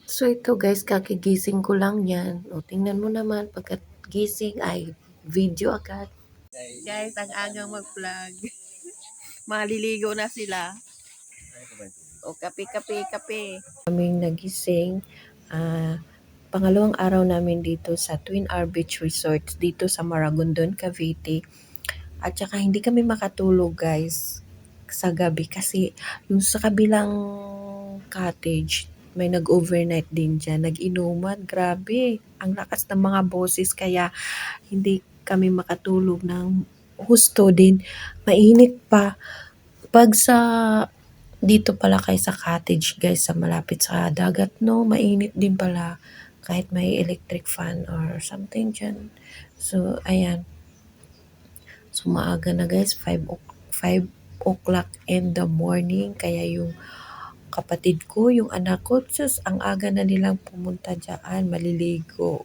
So ito guys, kakigising ko lang yan. O tingnan mo naman, pagkagising ay video agad. Guys, ang agang mag-vlog. Maliligo na sila. O kape, kape, kape. Kaming nagising. Pangalawang araw namin dito sa Twin R Beach Resort dito sa Maragondon, Cavite. At saka hindi kami makatulog guys sa gabi kasi yung sa kabilang cottage may nag-overnight din dyan, nag-inuman, grabe, ang lakas ng mga boses kaya hindi kami makatulog ng husto din, mainit pa. Pag sa dito pala kay sa cottage guys, sa malapit sa dagat no, mainit din pala kahit may electric fan or something dyan. So, ayan. So, maaga na guys, 5 o'clock in the morning. Kaya yung kapatid ko, yung anak ko, sus, ang aga na nilang pumunta dyan, maliligo.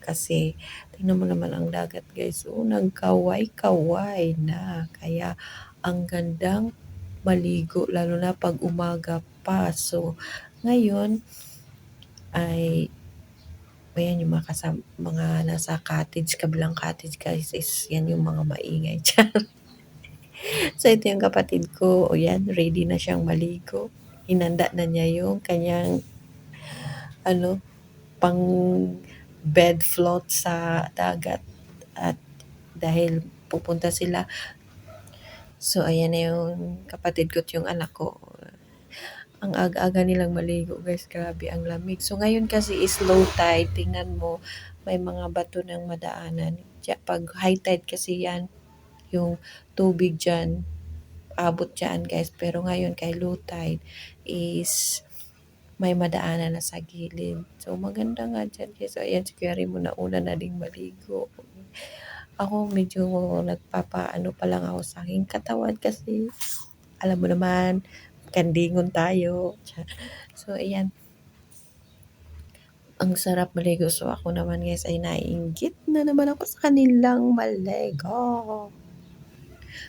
Kasi, tingnan mo naman ang dagat guys, oh, nagkaway-kaway na. Kaya, ang gandang maligo, lalo na pag umaga pa. So, ngayon, ay ayan yung mga, mga nasa cottage, kabilang cottage guys, is yan yung mga maingay dyan. So, ito yung kapatid ko. O yan, ready na siyang maligo. Hinanda na niya yung kanyang, ano, pang bed float sa dagat. At dahil pupunta sila, so, ayan na yung kapatid ko at yung anak ko. Ang aga-aga nilang maligo, guys. Grabe, ang lamig. So, ngayon kasi is low tide. Tingnan mo, may mga bato ng madaanan. Pag high tide kasi yan, yung tubig dyan, abot dyan guys. Pero ngayon kay low tide is may madaanan na sa gilid. So maganda nga dyan guys. So ayan si Kuya Remo na una na ding maligo. Ako medyo nagpapaano pa lang ako sa aking katawan kasi alam mo naman, kandingon tayo. So ayan, ang sarap maligo. So ako naman guys ay naiinggit na naman ako sa kanilang maligo.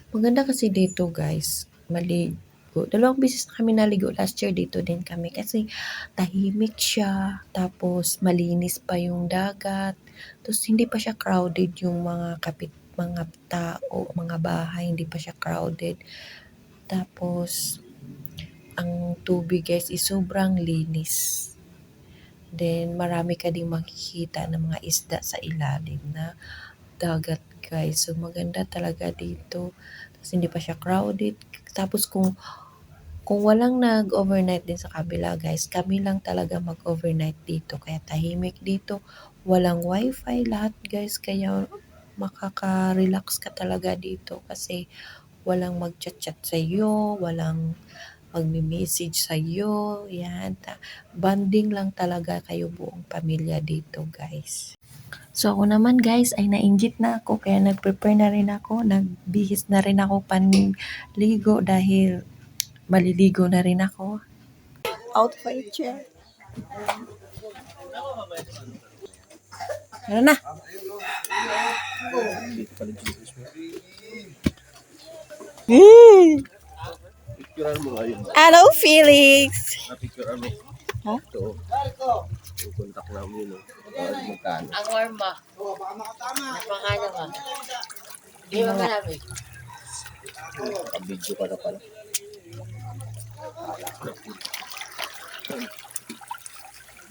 Maganda kasi dito guys, maligo. Dalawang beses na kami naligo last year, dito din kami kasi tahimik siya, tapos malinis pa yung dagat, tapos hindi pa siya crowded yung mga tao, mga bahay, hindi pa siya crowded. Tapos ang tubig guys is sobrang linis. Then marami ka ding makikita ng mga isda sa ilalim na dagat guys. So maganda talaga dito. Tapos hindi pa siya crowded. Tapos kung walang nag-overnight din sa kabila guys, kami lang talaga mag-overnight dito. Kaya tahimik dito. Walang wifi lahat guys. Kaya makaka-relax ka talaga dito kasi walang mag-chat-chat sa iyo, walang magme-message sa iyo. Yan. Bonding lang talaga kayo buong pamilya dito guys. So ako naman guys ay nainggit na ako kaya nag-prepare na rin ako, nagbihis na rin ako panligo dahil maliligo na rin ako. Outfit check. Ano na? Picturean mo ngayon. Hello Felix! Napicturean mo. Ha? Ito. Yung contact namin yun. Magkano. Ang warma. Napakanya ka. Hindi mo malamig. Nakabidyo ka na pala.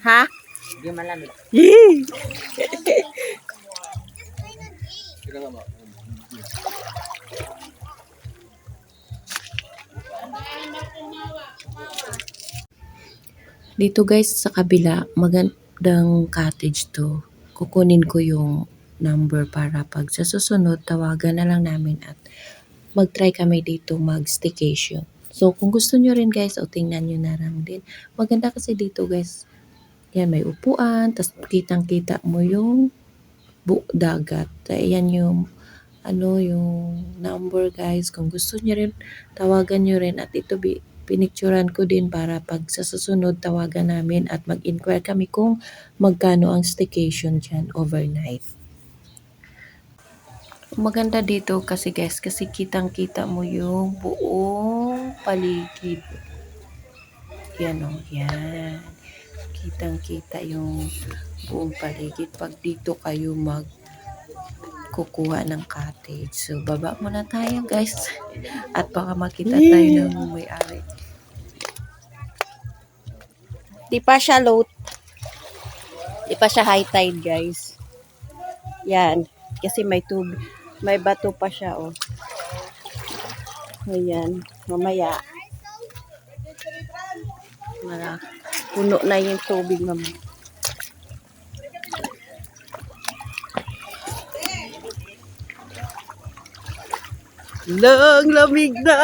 Ha? Hindi malamig. Sila nga ba? Dito guys sa kabila, magandang cottage to. Kukunin ko yung number para pag sa susunod, tawagan na lang namin at mag-try kami dito mag-staycation. So kung gusto nyo rin guys, o tingnan nyo na lang din. Maganda kasi dito guys, yan may upuan, tas kitang-kita mo yung dagat. Ayan yung yung number guys. Kung gusto nyo rin, tawagan nyo rin at ito pinicturan ko din para pag sa susunod tawagan namin at mag-inquire kami kung magkano ang staycation dyan overnight. Maganda dito kasi guys, kasi kitang-kita mo yung buong paligid. Yan o, yan. Kitang-kita yung buong paligid pag dito kayo kukuha ng cottage. So, baba muna tayo, guys. At baka makita tayo ng may-ari. Di pa siya low. Di pa siya high tide, guys. Yan. Kasi may tubig. May bato pa siya, oh. Ayan. Mamaya. Puno na yung tubig, mamaya. Lang lamig na.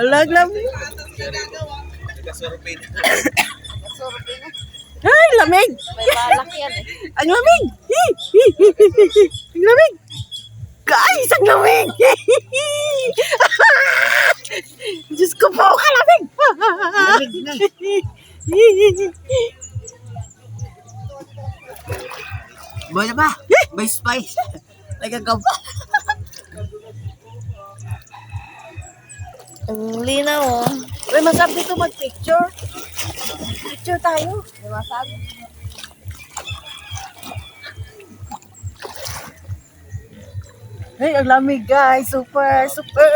Lang lamig. Ay, lamig. May balak yan eh. Ang lamig. Ang lamig. Guys, ang lamig. Diyos ko po, kalamig. Lamig na. Boy na ba? May spice. Nagagamba. Ang linaw, oh. May masarap dito mag-picture. Picture tayo. May masarap. Hey, ang lamig, guys. Super, super.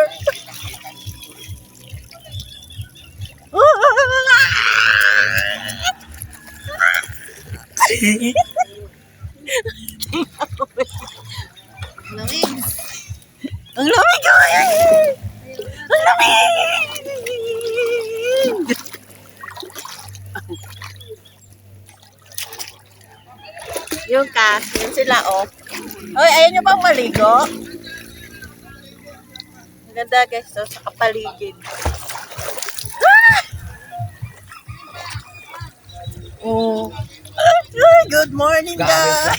Lamig. Ang lamig, guys. Ang lamig. Yung cast, yun sila, oh. Oy, ayaw nyo bang maligo? Ang ganda, guys, oh, sa kapaligid. Ah! Oh. Good morning, guys.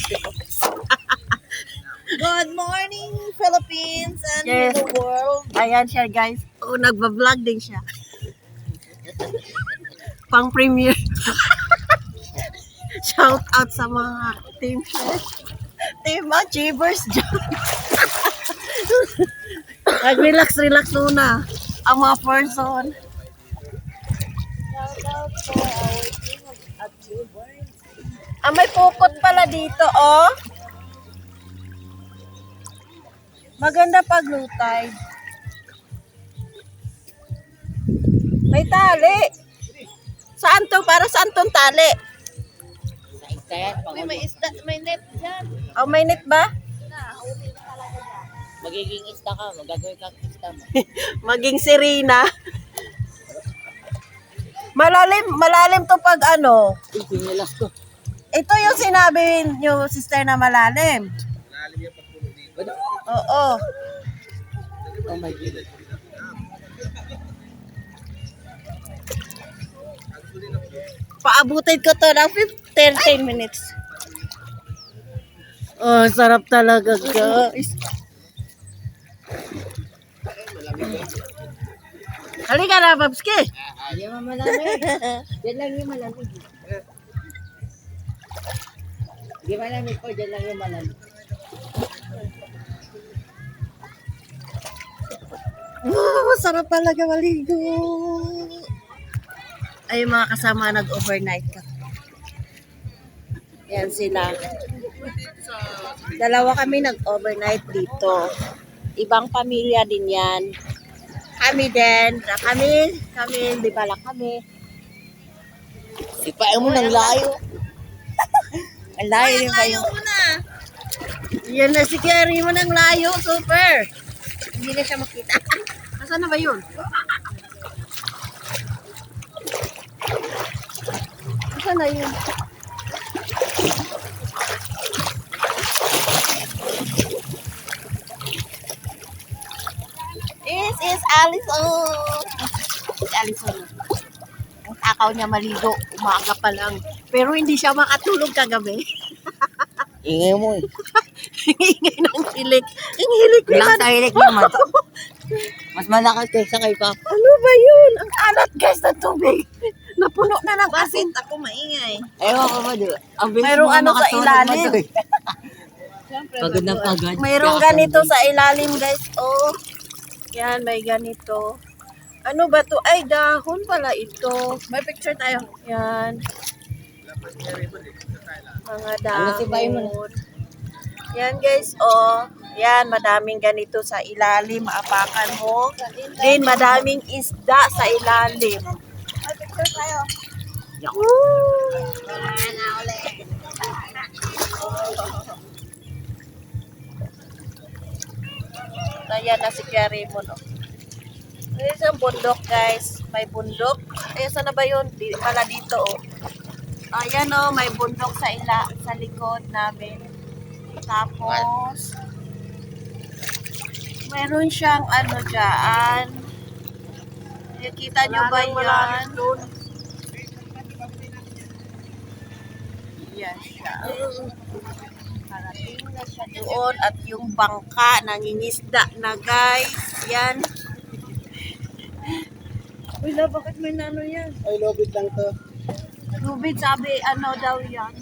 Good morning, Philippines and Yes. the world. Ayan siya, guys. Oh, nagba-vlog din siya. Pang premiere. Shout out sa mga team achievers dyan. Nag-relax muna ang mga person. Shout out for our team of achievers. May pukot pala dito, oh. Maganda pag low tide. May tali. Saan to? Para saan tong tali? Uy, may isda, may net dyan. Oh, may net ba? Huli na talaga dyan. Magiging ista ka, magagawin kang ista mo. Maging Serena. Malalim to pag ano. Pinilas ko. Ito yung sinabi nyo, sister, na malalim. Oo. Oh my God. Paabutin ko to ng 10 minutes. Oh, sarap talaga, guys. Halika na, Babski. Hindi mo malamig. Diyan lang yung malamig. Hindi malamig po, diyan lang yung malamig. Oh, sarap talaga maligo. Ay, yung mga kasama nag-overnight ka. Yan sila. Dalawa kami nag-overnight dito. Ibang pamilya din yan. Kami din. Kami, di ba lang kami. Sipain mo ng layo. Ang layo yung kayo. Yan na si Kerry mo ng layo. Super. Hindi na siya makita. Nasaan na ba yun? Nasaan na yun? This is Allison. Si Allison. Ang takaw niya maligo. Umaga pa lang. Pero hindi siya makatulog kagabi. Ingay mo eh. Ingay ng hilik. Ang hilik Lang naman. sa hilik naman. Mas malakas kaysa kay Papa. Ano ba yun? Ang alat, guys, ng tubig. Napuno na ng asin. Bakit ako maingay? Ewan ko ba doon. Ang bilis Mayroong mo ano sa makatulog ilalim. mo doon. Siyempre, Pagod na pagod. Mayroong ganito sa ilalim, guys. Oh. Yan, may ganito. Ano ba to? Ay, dahon pala ito. May picture tayo. Yan. Mga sibayin mo dahon. Yan guys, oh. Yan, madaming ganito sa ilalim. Maapakan mo. Then, madaming isda sa ilalim. May picture tayo. Woo! Ayan na si Kuya Raymond, oh. May isang bundok, guys. May bundok. Eh, saan na ba yun? Pala dito, oh. Ayan, oh. May bundok sa likod namin. Tapos, meron siyang ano dyan. Nakikita nyo ba yan? Yan siya. Parating na siya doon. At yung bangka, nangingisda na, guys. Yan. Uy, bakit may nano yan? Ay, lobit lang to. Lubid, sabi, ano daw yan?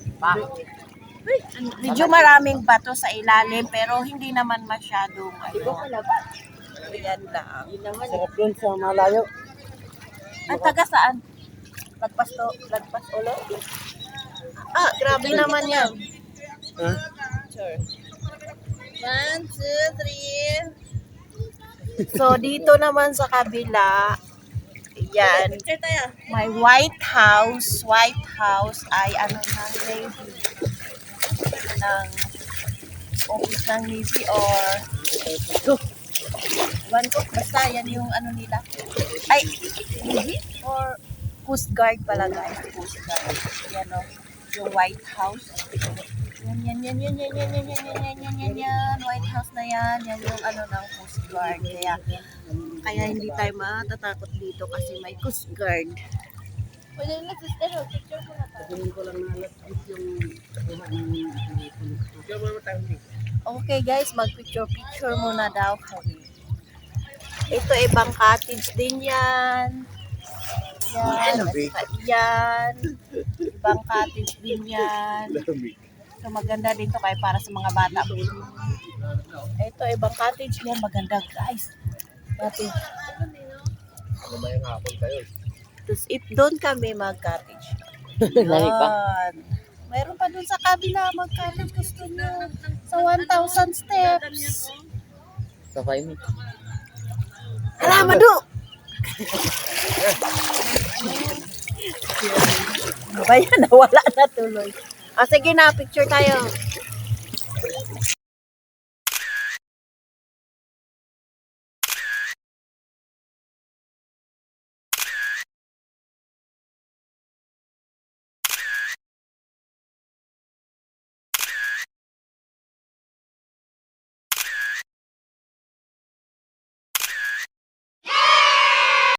Uy, medyo maraming bato sa ilalim, pero hindi naman masyadong, ano. Yan lang. Sarap dun sa malayo. Ang taga saan? Lagpas ulo? Ah, grabe naman yan. Ha? Sure. 1, 2, 3. So, dito naman sa kabila, yan, Picture tayo. may White House. White House ay ano ng Navy. Ng office ng Navy or one ko, basta yan yung ano nila. Ay, Navy or Coast Guard pala guys. Coast Guard. Yan o, yung White House. Yan. White House na yan. Yan yung ano ng Coast Guard. Kaya hindi tayo matatakot dito kasi may Coast Guard. Pwede na sister, picture mo na tayo. Kunin ko lang na alas yung kuha ng picture mo tayo. Okay guys, mag-picture muna daw kami. Ito ibang cottage din yan. Yan. Yan. Ibang cottage din yan. So maganda din to kaya para sa mga bata. Ito ibang cottage yan. Maganda guys. Dati. Ano ba yung hapon kayo? Tapos doon kami mag-cottage. Lari pa. Yan. Mayroon pa doon sa kabila mag-cottage gusto nyo. Sa 1,000 steps. Sa 5 minutes. Hala, Madu! Ba yan? Nawala na tuloy. Ah, sige na, picture tayo.